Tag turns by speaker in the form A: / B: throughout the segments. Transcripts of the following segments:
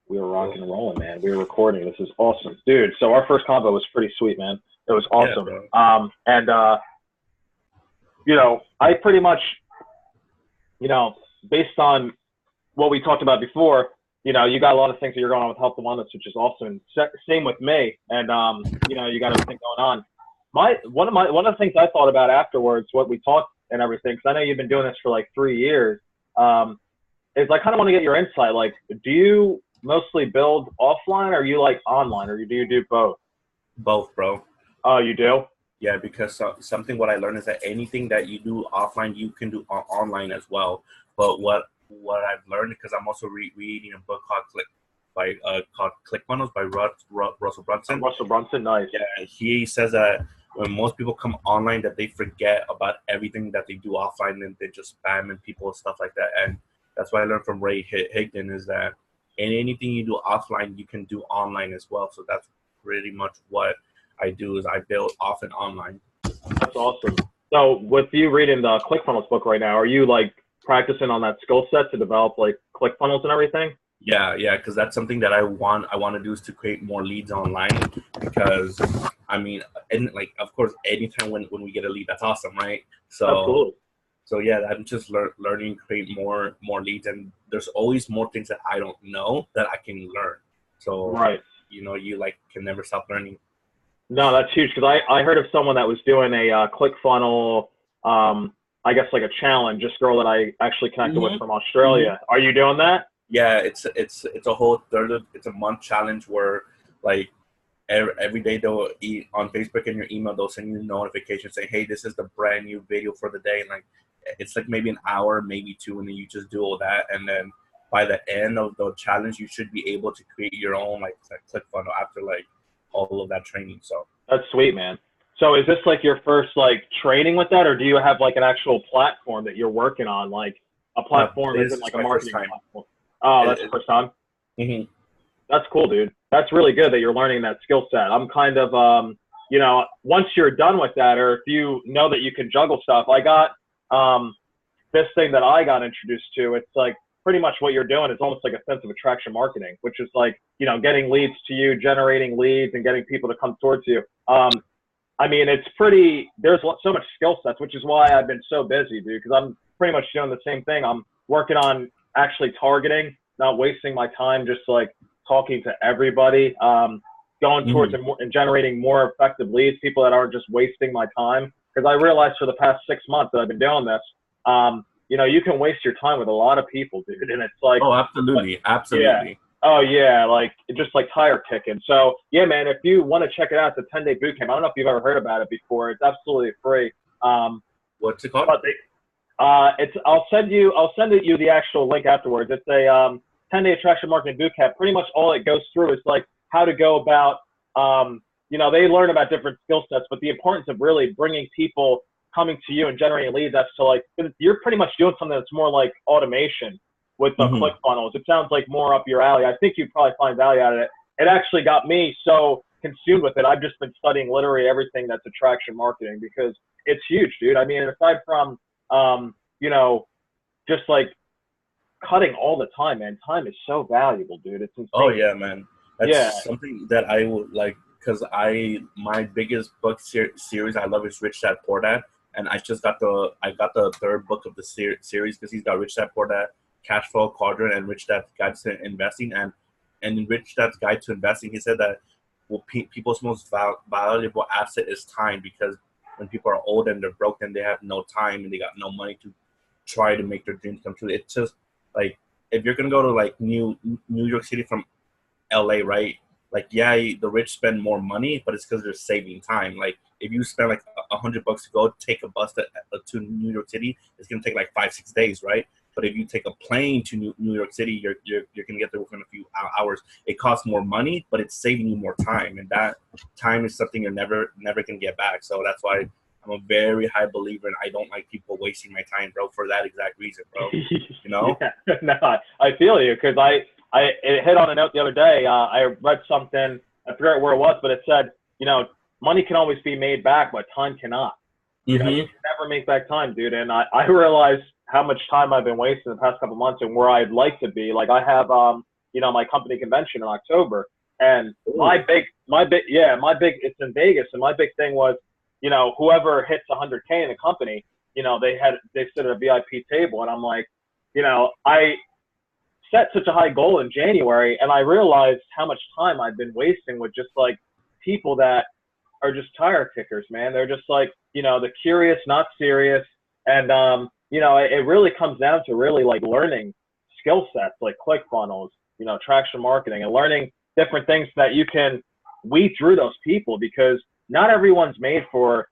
A: We were
B: Cool.
A: rocking and rolling, man. We were recording. This is awesome, dude. So our first combo was pretty sweet, man. It was
B: Yeah,
A: awesome.
B: bro.
A: And I pretty much, you know, based on what we talked about before, you got a lot of things that you're going on with health and wellness, which is awesome. And same with me. And you got everything going on. One of the things I thought about afterwards, what we talked and everything, because I know you've been doing this for like 3 years, is I kind of want to get your insight. Like, do you mostly build offline, or are you like online, or do you do both?
B: Both, bro.
A: Oh, you do?
B: Yeah, because something what I learned is that anything that you do offline, you can do online as well. But what I've learned, because I'm also reading a book called ClickFunnels by Russell Brunson.
A: Russell Brunson, nice.
B: Yeah, he says that when most people come online, that they forget about everything that they do offline, and they just spamming people and stuff like that. And that's what I learned from Ray Higdon, is that in anything you do offline, you can do online as well. So that's pretty much what I do, is I build off and online.
A: That's awesome. So with you reading the ClickFunnels book right now, are you like practicing on that skill set to develop like ClickFunnels and everything?
B: Yeah, because that's something that I want to do, is to create more leads online. Because I mean, and like, of course, anytime when we get a lead, that's awesome, right? So
A: Absolutely.
B: so yeah, I'm just learning to create more leads, and there's always more things that I don't know that I can learn. So
A: Right.
B: you like can never stop learning.
A: No, that's huge because I heard of someone that was doing a ClickFunnel, I guess like a challenge. This girl that I actually connected with
B: hmm
A: from
B: hmm
A: Australia. Are you doing that?
B: Yeah, it's a whole it's a month challenge where, like, every day they'll eat on Facebook and your email, they'll send you a notification saying, hey, this is the brand new video for the day. And like, it's like maybe an hour, maybe two, and then you just do all that. And then by the end of the challenge, you should be able to create your own like click funnel after like all of that training. So
A: That's sweet, man. So is this like your first like training with that, or do you have like an actual platform that you're working on, like a platform
B: this
A: isn't
B: is
A: like a
B: my first
A: marketing
B: time.
A: platform? Oh,
B: It,
A: that's the first time.
B: mhm.
A: That's cool, dude. That's really good that you're learning that skill set. I'm kind of, once you're done with that, or if you know that you can juggle stuff, I got this thing that I got introduced to. It's like pretty much what you're doing is almost like a sense of attraction marketing, which is like, getting leads to you, generating leads and getting people to come towards you. I mean, there's so much skill sets, which is why I've been so busy, dude, because I'm pretty much doing the same thing. I'm working on actually targeting, not wasting my time just like talking to everybody, going towards
B: Mhm.
A: and generating more effective leads, people that aren't just wasting my time. Because I realized for the past 6 months that I've been doing this, you can waste your time with a lot of people, dude. And it's like,
B: Oh, absolutely,
A: yeah.
B: absolutely.
A: Oh yeah, like just like tire kicking. So yeah, man, if you want to check it out, it's a 10-day boot camp. I don't know if you've ever heard about it before. It's absolutely free.
B: What's it called?
A: But I'll send it you the actual link afterwards. It's a 10-day attraction marketing boot camp. Pretty much all it goes through is like how to go about, they learn about different skill sets, but the importance of really bringing people coming to you and generating leads. That's to like, you're pretty much doing something that's more like automation with the
B: hmm
A: ClickFunnels. It sounds like more up your alley. I think you'd probably find value out of it. It actually got me so consumed with it. I've just been studying literally everything that's attraction marketing because it's huge, dude. I mean, aside from, um, you know, just like cutting all the time, man. Time is so valuable, dude. It's
B: Oh
A: insane.
B: yeah, man. That's
A: Yeah.
B: something that I would like, because my biggest book series I love is Rich Dad Poor Dad, and I got the third book of the series, because he's got Rich Dad Poor Dad, Cash Flow Quadrant, and Rich Dad's Guide to Investing. And in Rich Dad's Guide to Investing, he said that, well, people's most valuable asset is time, because when people are old and they're broke and they have no time and they got no money to try to make their dreams come true. It's just like, if you're gonna go to like New York City from LA, right? Like, yeah, the rich spend more money, but it's because they're saving time. Like, if you spend like $100 to go take a bus to New York City, it's gonna take like 5-6 days, right? But if you take a plane to New York City, you're gonna get there within a few hours. It costs more money, but it's saving you more time, and that time is something you're never gonna get back. So that's why I'm a very high believer, and I don't like people wasting my time, bro, for that exact reason, bro. You know?
A: Yeah. No, I feel you because it hit on a note the other day. I read something. I forget where it was, but it said, money can always be made back, but time cannot. You
B: Mm-hmm.
A: can never make back time, dude. And I realized how much time I've been wasting the past couple months and where I'd like to be. Like I have my company convention in October. And
B: Ooh.
A: my big, it's in Vegas. And my big thing was, whoever hits 100K in the company, they sit at a VIP table. And I'm like, I set such a high goal in January, and I realized how much time I've been wasting with just like people that are just tire kickers, man. They're just like, the curious, not serious. And, it really comes down to really like learning skill sets like ClickFunnels, traction marketing, and learning different things that you can weed through those people, because not everyone's made for,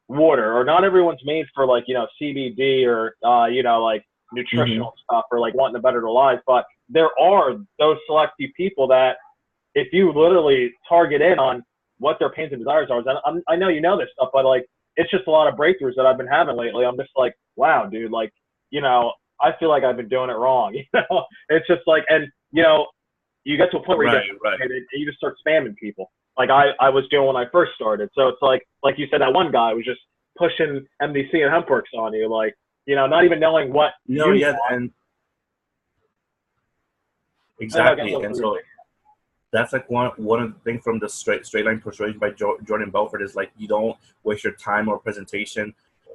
A: water, or not everyone's made for like, CBD or, like nutritional stuff, or like wanting to better their lives. But there are those select few people that if you literally target in on what their pains and desires are, I know this stuff, but like, it's just a lot of breakthroughs that I've been having lately. I'm just like, wow, dude, like, I feel like I've been doing it wrong. It's just like, and you get to a point where you get frustrated and you just start spamming people. Like I was doing when I first started. So it's like you said, that one guy was just pushing MDC and Hempworks on you, like, not even knowing what you want.
B: And exactly. And so that's like one of the things from the straight line persuasion by Jordan Belfort is like, you don't waste your time or presentation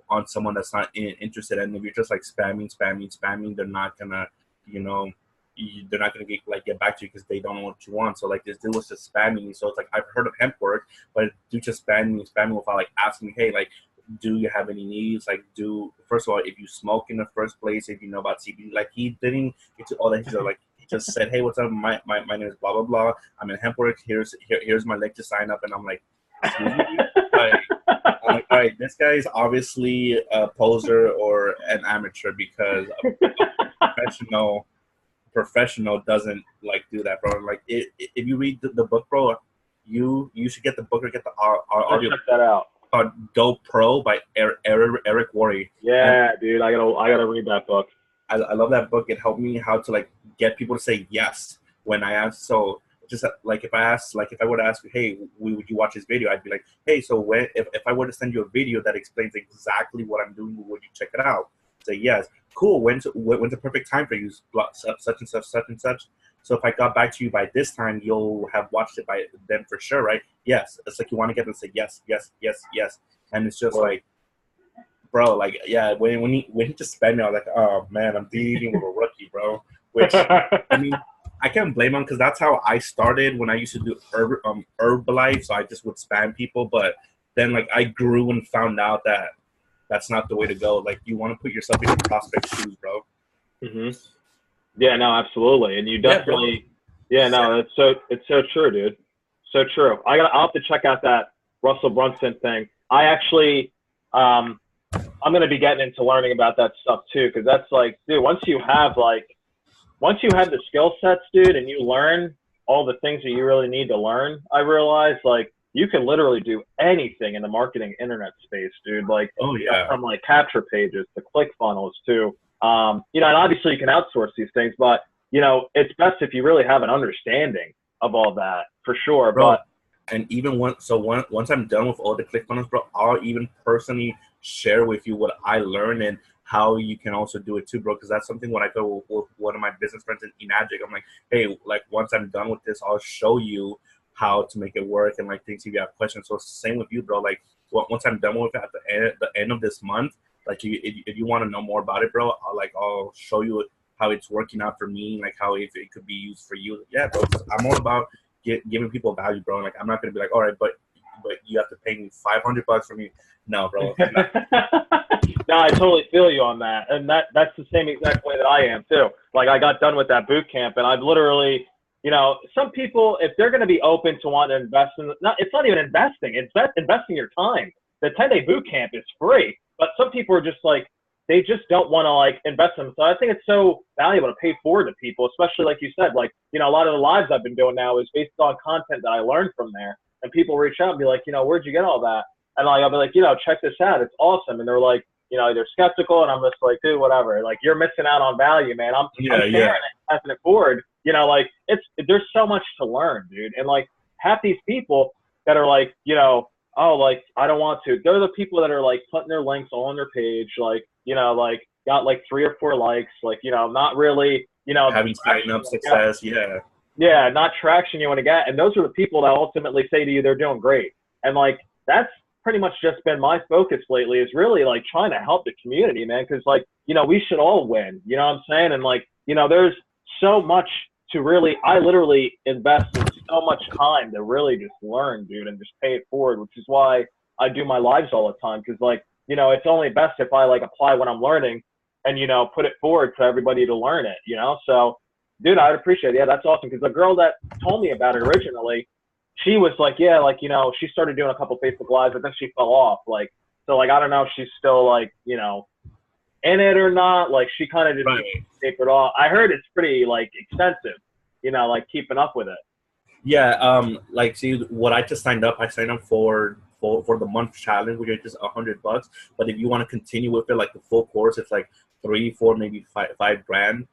B: on someone that's not interested. And if you're just like spamming, they're not gonna, they're not gonna get back to you because they don't know what you want. So like this dude was just spamming me. So it's like, I've heard of hemp work, but dude just spamming without like asking me, hey, like, do you have any needs? Like, first of all, if you smoke in the first place, if you know about CBD, like he didn't get to all that. He's like, he just said, hey, what's up? My name is blah blah blah. I'm in Hempwork. Here's my link to sign up. And I'm like, all right, this guy is obviously a poser or an amateur, because a professional doesn't like do that, bro. Like if you read the book, bro, you should get the book or get the audio.
A: Check that out.
B: Go Pro by Eric Worre.
A: Yeah, and dude, I gotta read that book.
B: I love that book. It helped me how to like get people to say yes when I ask. So just like if I were to ask you, hey, would you watch this video? I'd be like, hey, so if I were to send you a video that explains exactly what I'm doing, would you check it out? Say yes. Cool. When's the perfect time for you? Such and such. So if I got back to you by this time, you'll have watched it by then for sure, right? Yes. It's like you want to get them to say yes. And it's just like, bro, like, yeah, when he just sped me, I was like, oh man, I'm dealing with a rookie, bro. Which I mean, I can't blame him, because that's how I started when I used to do Herbalife. So I just would spam people, but then like I grew and found out that that's not the way to go. Like, you want to put yourself in your prospect shoes, bro.
A: Mm-hmm. Yeah, no, absolutely. And you definitely, it's so true, dude. So true. I'll have to check out that Russell Brunson thing. I actually, I'm going to be getting into learning about that stuff too. Cause that's like, dude, once you have the skill sets, dude, and you learn all the things that you really need to learn, I realize like you can literally do anything in the marketing internet space, dude. Like, from like capture pages to ClickFunnels to, and obviously you can outsource these things, but it's best if you really have an understanding of all that, for sure.
B: Bro,
A: but
B: and even once I'm done with all the ClickFunnels, bro, I'll even personally share with you what I learned and how you can also do it too, bro. Because that's something when I go with one of my business friends in Enagic, I'm like, hey, like once I'm done with this, I'll show you how to make it work and like things if you have questions. So same with you, bro. Like once I'm done with it at the end of this month, like if you want to know more about it, bro, I'll show you how it's working out for me, like how if it could be used for you. Yeah, bro. I'm all about giving people value, bro. Like I'm not gonna be like, all right, but you have to pay me $500 for me. No, bro.
A: No, I totally feel you on that, and that's the same exact way that I am too. Like I got done with that boot camp, and I've literally, some people, if they're going to be open to want to invest in, it's not even investing, it's investing your time. The 10-day boot camp is free, but some people are just like, they just don't want to like invest in them. So I think it's so valuable to pay forward to people, especially like you said, like, a lot of the lives I've been doing now is based on content that I learned from there, and people reach out and be like, where'd you get all that? And like, I'll be like, check this out, it's awesome. And they're like, they're skeptical, and I'm just like, dude, whatever. Like, you're missing out on value, man. I'm sharing it, passing it forward. Like, there's so much to learn, dude. And like, half these people that are like, oh, like, I don't want to. They're the people that are like putting their links all on their page, like, like got like 3 or 4 likes, like, not really you know,
B: having sign up success. Yeah.
A: Yeah, not traction you want to get. And those are the people that ultimately say to you they're doing great. And like that's pretty much just been my focus lately is really like trying to help the community, man. Cause like, you know, we should all win. You know what I'm saying? And like, you know, there's so much to really I literally invest in so much time to really just learn, dude, and just pay it forward, which is why I do my lives all the time. Cause like, you know, it's only best if I like apply what I'm learning and, you know, put it forward for everybody to learn it, you know? So dude, I'd appreciate it. Yeah, that's awesome. Because the girl that told me about it originally, she was like, yeah, like, you know, she started doing a couple Facebook Lives, but then she fell off. Like, so, like, I don't know if she's still, like, you know, in it or not. Like, she kind of just tapered off. I heard it's pretty, like, expensive, you know, like, keeping up with it.
B: Yeah, like, see, what I just signed up for the month challenge, which is just $100. But if you want to continue with it, like, the full course, it's like 3, 4, maybe five grand.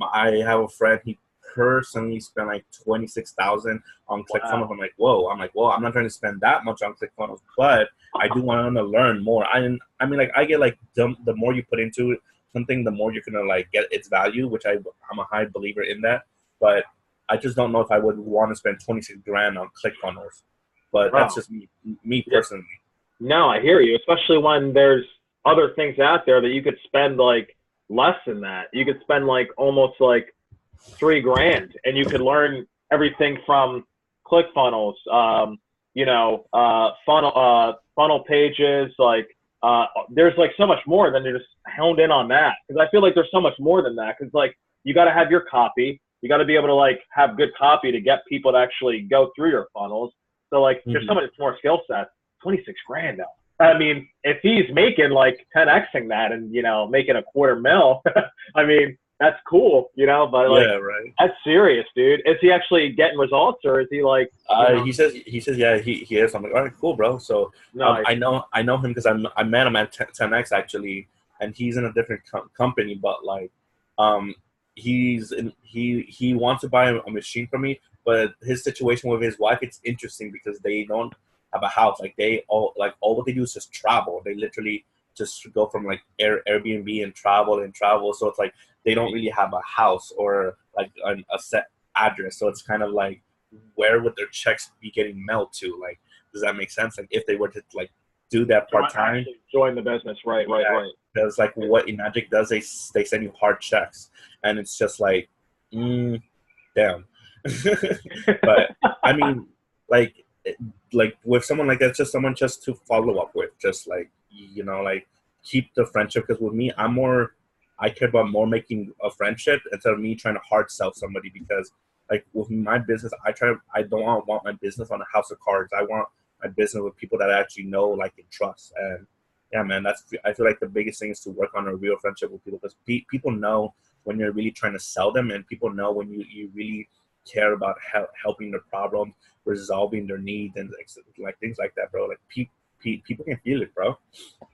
B: I have a friend, he personally spent like $26,000 on ClickFunnels. I'm like, whoa. I'm not trying to spend that much on ClickFunnels, but I do want to learn more. I mean, like, I get like the more you put into it, something, the more you're gonna like get its value, which I'm a high believer in that. But I just don't know if I would want to spend 26 grand on ClickFunnels. But that's just me personally.
A: No, I hear you, especially when there's other things out there that you could spend like less than that. You could spend like almost like $3,000 and you could learn everything from ClickFunnels, you know, funnel pages. Like, there's like so much more than to just honed in on that. Cause I feel like there's so much more than that. Cause like you got to have your copy. You got to be able to like have good copy to get people to actually go through your funnels. So like there's so much more skill sets. 26 grand though. I mean, if he's making like 10xing that and, you know, making $250,000, I mean, that's cool, you know, but like,
B: yeah, right.
A: That's serious, dude. Is he actually getting results or is he like,
B: he says, yeah, he is. I'm like, all right, cool, bro. So nice. I know him because I met him at 10x actually, and he's in a different company, but like, he wants to buy a machine from me, but his situation with his wife, it's interesting because they don't have a house. Like all what they do is just travel. They literally just go from like Airbnb and travel. So it's like they don't really have a house or like a set address. So it's kind of like, where would their checks be getting mailed to? Like, does that make sense? Like if they were to like do that part time,
A: join the business, right.
B: Because like what Enagic does, they send you hard checks, and it's just like, damn. But I mean, like with someone like that, just someone just to follow up with, just like, you know, like keep the friendship. Because with me, I care about more making a friendship instead of me trying to hard sell somebody. Because like with my business, I don't want my business on a house of cards. I want my business with people that I actually know, like, and trust. And yeah, man, I feel like the biggest thing is to work on a real friendship with people, because people know when you're really trying to sell them, and people know when you really care about helping their problems, resolving their needs, and like things like that, bro. Like people can feel it, bro.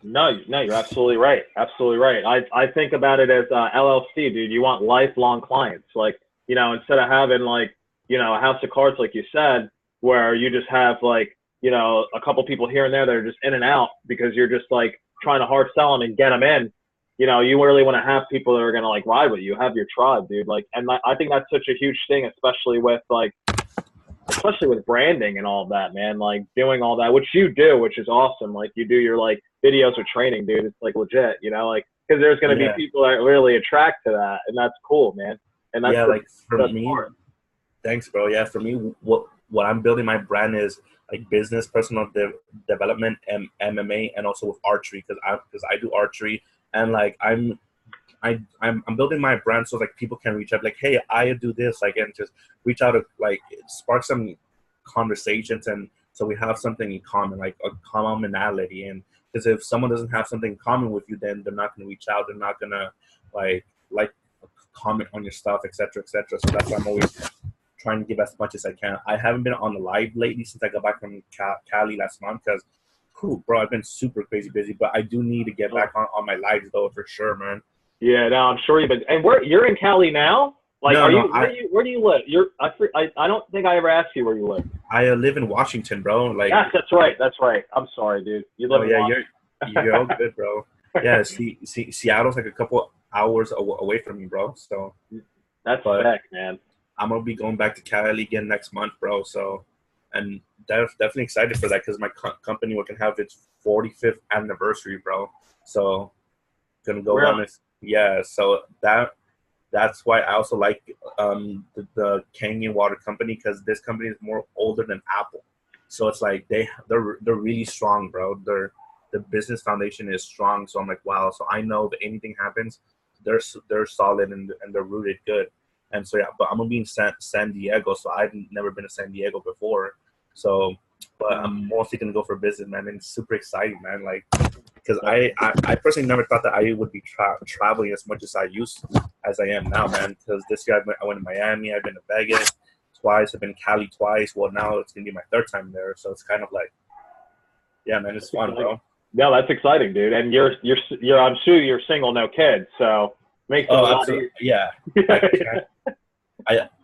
A: No, you're absolutely right. Absolutely right. I think about it as LLC, dude. You want lifelong clients. Like, you know, instead of having like, you know, a house of cards, like you said, where you just have like, you know, a couple people here and there that are just in and out because you're just like trying to hard sell them and get them in. You know, you really want to have people that are going to like ride with you, have your tribe, dude. Like, and I think that's such a huge thing, especially with branding and all of that, man. Like doing all that, which you do, which is awesome. Like you do your like videos with training, dude. It's like legit, you know, like, because there's going to be people that really attract to that, and that's cool, man. And that's
B: like for me, thanks, bro. Yeah, for me, what I'm building my brand is like business, personal development, and MMA, and also with archery, because I do archery, and like I'm building my brand so like people can reach out, like, hey, I do this, like, and just reach out to like spark some conversations, and so we have something in common, like a commonality. And because if someone doesn't have something in common with you, then they're not going to reach out, they're not going to like comment on your stuff, etc. So that's why I'm always trying to give as much as I can. I haven't been on the live lately since I got back from Cali last month, because bro, I've been super crazy busy, but I do need to get back on my lives though, for sure, man.
A: Yeah, no, I'm sure you've been. And you're in Cali now? Like, where do you live? I don't think I ever asked you where you live.
B: I live in Washington, bro. Like,
A: yes, that's right. I'm sorry, dude. You live in Washington.
B: You're all good, bro. Yeah, Seattle's like a couple hours away from me, bro. So,
A: That's
B: but
A: sick, man.
B: I'm gonna be going back to Cali again next month, bro. So, and definitely excited for that because my company will can have its 45th anniversary, bro. So, gonna go
A: Really?
B: down this, yeah. So that's why I also like the Canyon Water Company because this company is more older than Apple. So it's like they're really strong, bro. The business foundation is strong. So I'm like, wow. So I know if anything happens, they're solid and they're rooted good. And so yeah, but I'm gonna be in San Diego, so I've never been to San Diego before. So, but I'm mostly gonna go for business, man. And it's super exciting, man. Like, because I personally never thought that I would be traveling as much as I am now, man. Because this year I went to Miami, I've been to Vegas twice, I've been to Cali twice. Well, now it's gonna be my third time there, so it's kind of like, yeah, man, it's fun, bro.
A: No, that's exciting, dude. And you're I'm sure you're single, no kids, so makes it a lot
B: Absolutely, yeah.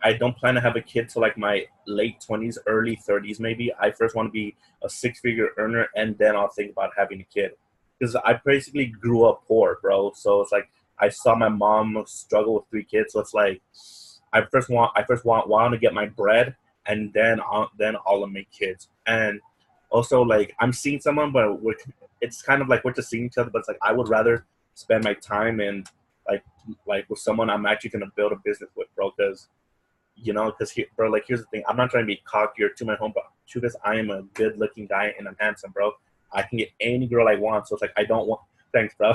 B: I don't plan to have a kid till like my late 20s, early 30s, maybe. I first want to be a six-figure earner, and then I'll think about having a kid. Because I basically grew up poor, bro. So it's like I saw my mom struggle with three kids. So it's like want to get my bread, and then I'll make kids. And also like I'm seeing someone, but it's kind of like we're just seeing each other. But it's like I would rather spend my time and like with someone I'm actually gonna build a business with, bro. Because bro, like here's the thing. I'm not trying to be cocky or to my home, but because I am a good-looking guy and I'm handsome, bro. I can get any girl I want. So it's like I don't want. Thanks, bro.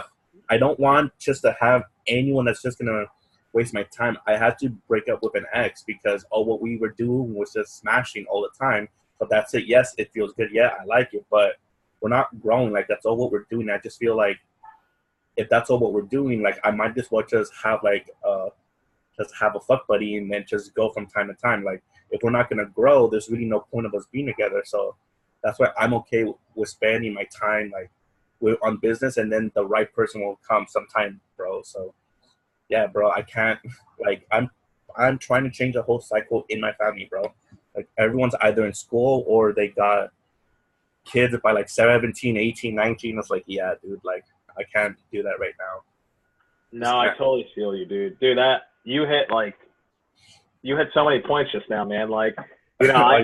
B: I don't want just to have anyone that's just gonna waste my time. I had to break up with an ex because what we were doing was just smashing all the time. But that's it. Yes, it feels good. Yeah, I like it, but we're not growing. Like that's all what we're doing. I just feel like if that's all what we're doing, like I might just well just have a fuck buddy and then just go from time to time. Like if we're not gonna grow, there's really no point of us being together. So that's why I'm okay with spending my time on business, and then the right person will come sometime, bro. So yeah, bro, I can't I'm trying to change the whole cycle in my family, bro. Like everyone's either in school or they got kids by like 17, 18, 19. It's like, yeah, dude, like I can't do that right now.
A: No, I totally feel you, dude. Dude, that you hit so many points just now, man. Like, oh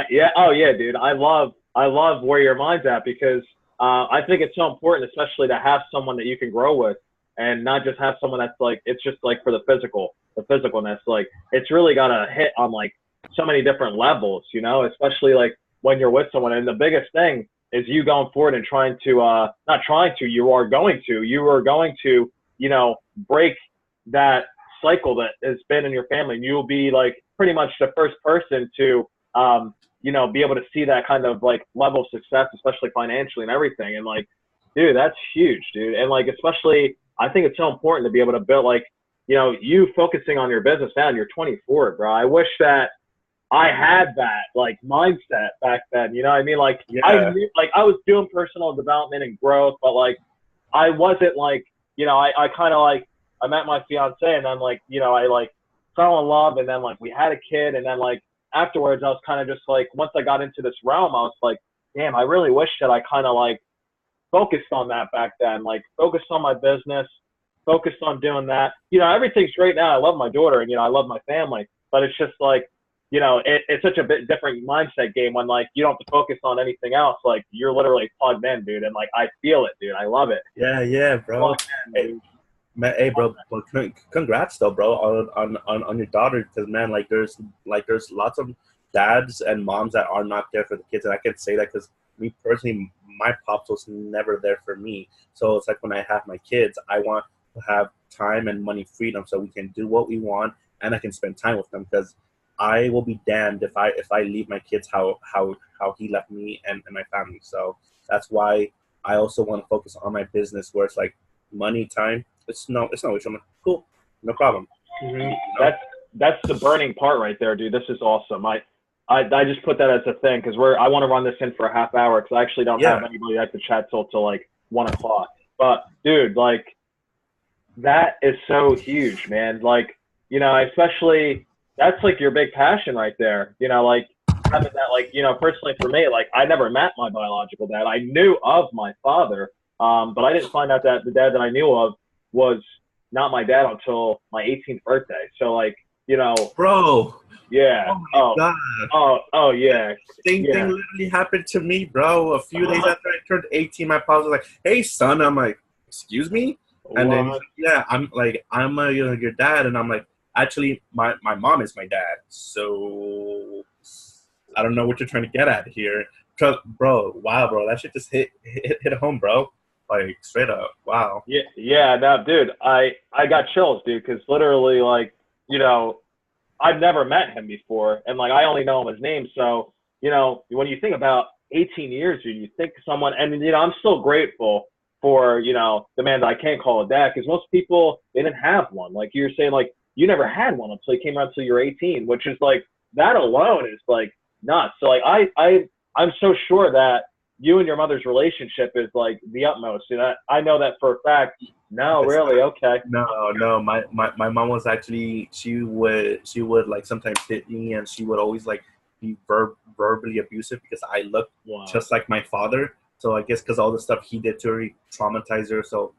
A: yeah, dude. I love where your mind's at because I think it's so important, especially to have someone that you can grow with, and not just have someone that's like it's just like for the physicalness. Like, it's really gotta hit on like so many different levels, especially like when you're with someone. And the biggest thing is you going forward and you are going to, break that cycle that has been in your family. And you'll be like pretty much the first person to, be able to see that kind of like level of success, especially financially and everything. And like, dude, that's huge, dude. And like, especially, I think it's so important to be able to build like, you focusing on your business now, and you're 24, bro. I wish that I had that like mindset back then. You know what I mean? Like, yeah. I was doing personal development and growth, but like, I wasn't like, I kind of like, I met my fiance, and then like, I like fell in love, and then like we had a kid, and then like afterwards I was kind of just like, once I got into this realm, I was like, damn, I really wish that I kind of like focused on that back then, like focused on my business, focused on doing that. Everything's great now. I love my daughter, and I love my family, but it's just like, it's such a bit different mindset game when like you don't have to focus on anything else. Like you're literally plugged in, dude, and like I feel it, dude. I love it.
B: Yeah, bro. Hey, bro, well, congrats though, bro, on your daughter, because man, like there's lots of dads and moms that are not there for the kids, and I can say that because me personally, my pops was never there for me. So it's like when I have my kids, I want to have time and money freedom so we can do what we want, and I can spend time with them, because I will be damned if I leave my kids how he left me and my family. So that's why I also want to focus on my business, where it's like money, time. It's no issue. I'm like, cool, no problem.
A: Mm-hmm. That's the burning part right there, dude. This is awesome. I just put that as a thing because I want to run this in for a half hour because I actually don't have anybody I could chat till like 1:00. But dude, like that is so huge, man. Like, especially that's like your big passion right there. Like having that, like, personally for me, like I never met my biological dad. I knew of my father, But I didn't find out that the dad that I knew of was not my dad until my 18th birthday. So like, you know,
B: Bro,
A: yeah.
B: oh my God.
A: Oh, yeah,
B: Same thing
A: yeah.
B: literally happened to me, bro. A few days after I turned 18, my father was like, "Hey, son." I'm like, "Excuse me?" And then he's
A: What?
B: like, "Yeah, your dad." And I'm like, "Actually, my mom is my dad. So I don't know what you're trying to get at here." Bro, wow, bro. That shit just hit home, bro. Like, straight up. Wow.
A: Yeah, yeah. No, dude, I got chills, dude, because literally, like, you know, I've never met him before, and like I only know him his name. So when you think about 18 years, dude, you think someone, and I'm still grateful for the man that I can't call a dad, because most people they didn't have one. Like you're saying, like you never had one until you came around until you're 18, which is like that alone is like nuts. So like I'm so sure that you and your mother's relationship is like the utmost. I know that for a fact. No,
B: It's
A: really, okay.
B: no. My mom was actually she would like sometimes hit me, and she would always like be verbally abusive because I looked
A: Wow.
B: just like my father. So I guess because all the stuff he did to her, he traumatized her. So,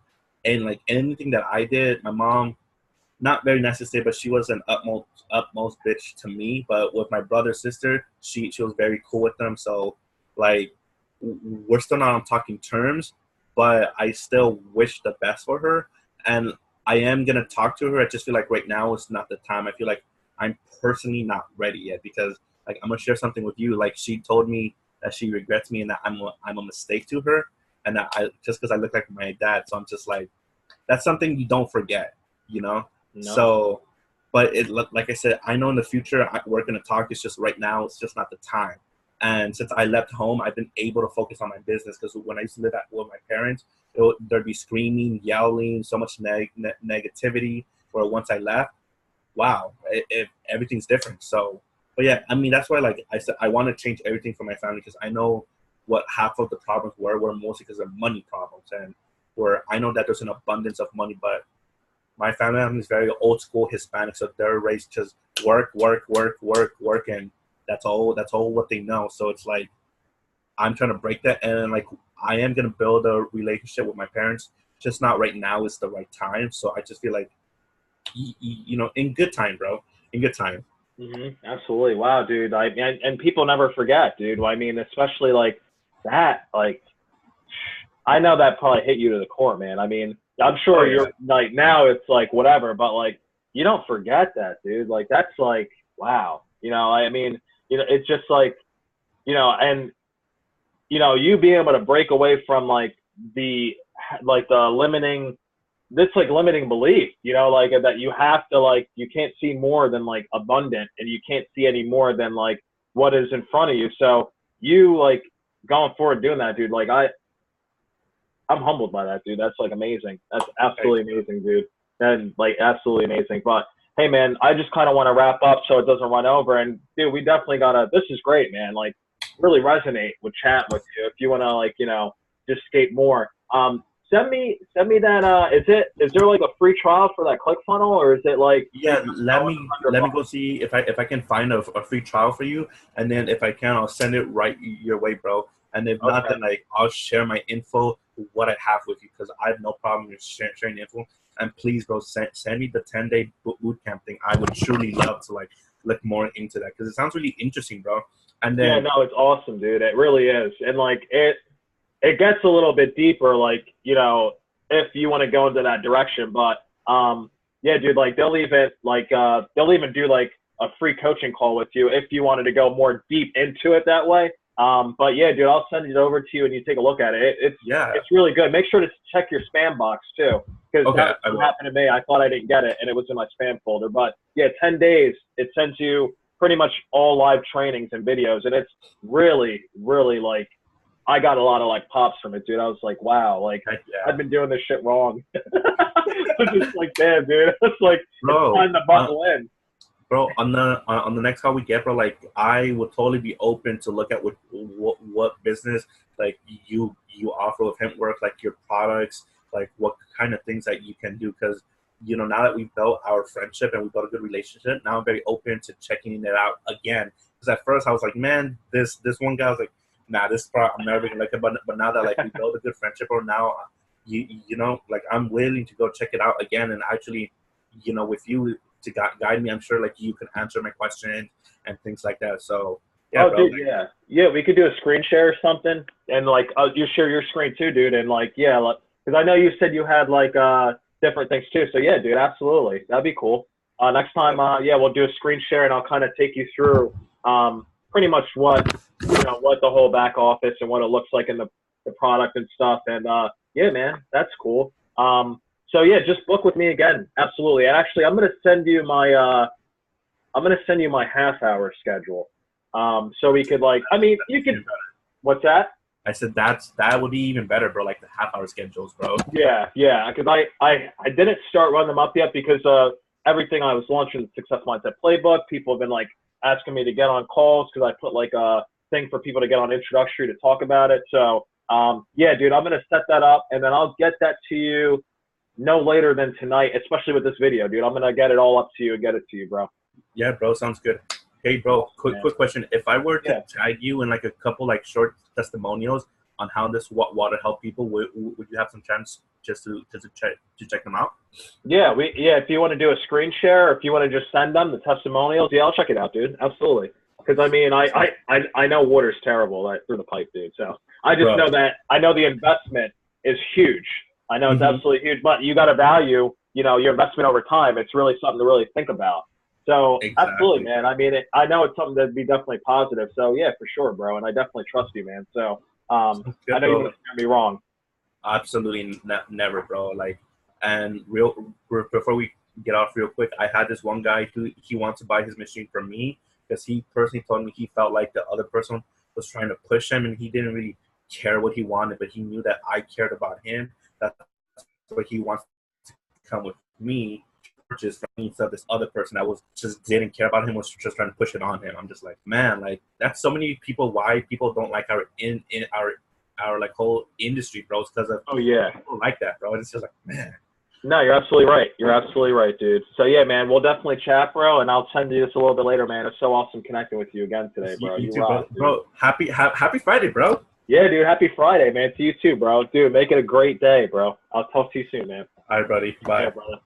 B: and like anything that I did, my mom not very necessary, but she was an utmost bitch to me. But with my brother sister, she was very cool with them. So like we're still not on talking terms, but I still wish the best for her, and I am gonna talk to her. I just feel like right now is not the time. I feel like I'm personally not ready yet because like I'm gonna share something with you. Like she told me that she regrets me and that I'm a mistake to her, and that I just because I look like my dad. So I'm just like that's something you don't forget, you know.
A: No.
B: So, but like I said, I know in the future we're gonna talk. It's just right now, it's just not the time. And since I left home, I've been able to focus on my business because when I used to live with my parents, there'd be screaming, yelling, so much negativity. Where once I left, wow, everything's different. So, but yeah, I mean that's why like I said, I want to change everything for my family because I know what half of the problems were mostly because of money problems and where I know that there's an abundance of money, but my family is very old school Hispanic, so they're raised just work, work, work, work, work, and that's all. That's all what they know. So it's like I'm trying to break that, and like I am gonna build a relationship with my parents. Just not right now is the right time. So I just feel like, in good time, bro. In good time.
A: Absolutely. Wow, dude. And people never forget, dude. I mean, especially like that. Like, I know that probably hit you to the core, man. I mean, I'm
B: Oh
A: sure
B: yeah.
A: you're like now it's like whatever, but like you don't forget that, dude. Like that's like wow. I mean, it's just like and you being able to break away from the the limiting this like limiting belief, like that you have to like you can't see more than like abundant and you can't see any more than like what is in front of you. So you like going forward doing that, dude. Like I'm humbled by that, dude. That's like amazing. That's
B: Thanks,
A: absolutely
B: bro.
A: amazing, dude. And like absolutely amazing. But hey, man, I just kind of want to wrap up so it doesn't run over. And dude, we definitely gotta. This is great, man. Like really resonate with chat with you. If you wanna like just skate more. Send me that. Is there like a free trial for that ClickFunnels or is it like you
B: Yeah,
A: just
B: let
A: know it's
B: me
A: 100
B: let me
A: bucks?
B: go see if I can find a free trial for you, and then if I can, I'll send it right your way, bro. And if not,
A: Okay.
B: then like I'll share my info, what I have with you, because I have no problem with sharing info. And please, bro, send me the 10-day boot camp thing. I would truly love to like look more into that because it sounds really interesting, bro. And
A: Yeah,
B: then
A: no, it's awesome, dude. It really is. And like it gets a little bit deeper, like, if you want to go into that direction. But yeah, dude, like they'll even do like a free coaching call with you if you wanted to go more deep into it that way. But yeah, dude, I'll send it over to you and you take a look at it.
B: yeah,
A: It's really good. Make sure to check your spam box too, because
B: okay,
A: that's
B: I
A: what
B: will.
A: happened to me. I thought I didn't get it and it was in my spam folder. But yeah, 10 days, it sends you pretty much all live trainings and videos. And it's really, really like, I got a lot of like pops from it, dude. I was like, wow, like
B: Heck
A: I've
B: yeah,
A: been doing this shit wrong. It's just like, damn, dude. It's like it's
B: bro.
A: time to buckle in.
B: Bro, on the next call we get, bro, like I would totally be open to look at what business like you offer with hemp work, like your products, like what kind of things that you can do. Because now that we've built our friendship and we've built a good relationship, now I'm very open to checking it out again. Because at first I was like, man, this one guy was like, nah, this part I'm never gonna like it. But now that like we build a good friendship, or now you know, like I'm willing to go check it out again, and actually, you know, with you to guide me, I'm sure like you can answer my questions and things like that. So yeah,
A: Oh,
B: bro.
A: dude, yeah, yeah. We could do a screen share or something, and like, you share your screen too, dude, and like, yeah, like, because I know you said you had like different things too. So yeah, dude, absolutely, that'd be cool. Next time, yeah, we'll do a screen share, and I'll kind of take you through pretty much what what the whole back office and what it looks like in the product and stuff. And yeah, man, that's cool. So yeah, just book with me again, absolutely. And actually, I'm gonna send you my half-hour schedule. So we could like, I mean, you could. What's that?
B: I said that would be even better, bro. Like the half-hour schedules, bro.
A: Yeah, yeah. Because I didn't start running them up yet because everything I was launching the Success Mindset Playbook. People have been like asking me to get on calls because I put like a thing for people to get on introductory to talk about it. So yeah, dude, I'm gonna set that up and then I'll get that to you no later than tonight, especially with this video, dude. I'm gonna get it all up to you and get it to you, bro.
B: Yeah, bro, sounds good. Hey, bro, quick question. If I were to tag you in like a couple like short testimonials on how this water help people, would you have some chance just to check them out?
A: Yeah, if you want to do a screen share, or if you want to just send them the testimonials, yeah, I'll check it out, dude. Absolutely. Because I mean, I know water's terrible through the pipe, dude. So I just know that I know the investment is huge. I know it's absolutely huge, but you got to value, your investment over time. It's really something to really think about. So absolutely, man. I mean, I know it's something that'd be definitely positive. So yeah, for sure, bro. And I definitely trust you, man. So I know you wouldn't steer me wrong.
B: Absolutely never, bro. Like, and before we get off real quick, I had this one guy who he wants to buy his machine from me because he personally told me he felt like the other person was trying to push him and he didn't really care what he wanted, but he knew that I cared about him. That's what he wants to come with me. Purchase from me instead of this other person that was just didn't care about him, was just trying to push it on him. I'm just like, man, like that's so many people why people don't like our like whole industry, bro. It's because of people like that, bro. It's just like, man.
A: No, you're absolutely right. You're absolutely right, dude. So yeah, man, we'll definitely chat, bro, and I'll send you this a little bit later, man. It's so awesome connecting with you again today, bro.
B: You too, rock, bro. Happy Friday, bro.
A: Yeah, dude. Happy Friday, man. To you too, bro. Dude, make it a great day, bro. I'll talk to you soon, man.
B: All right, buddy. Bye.
A: Yeah, brother.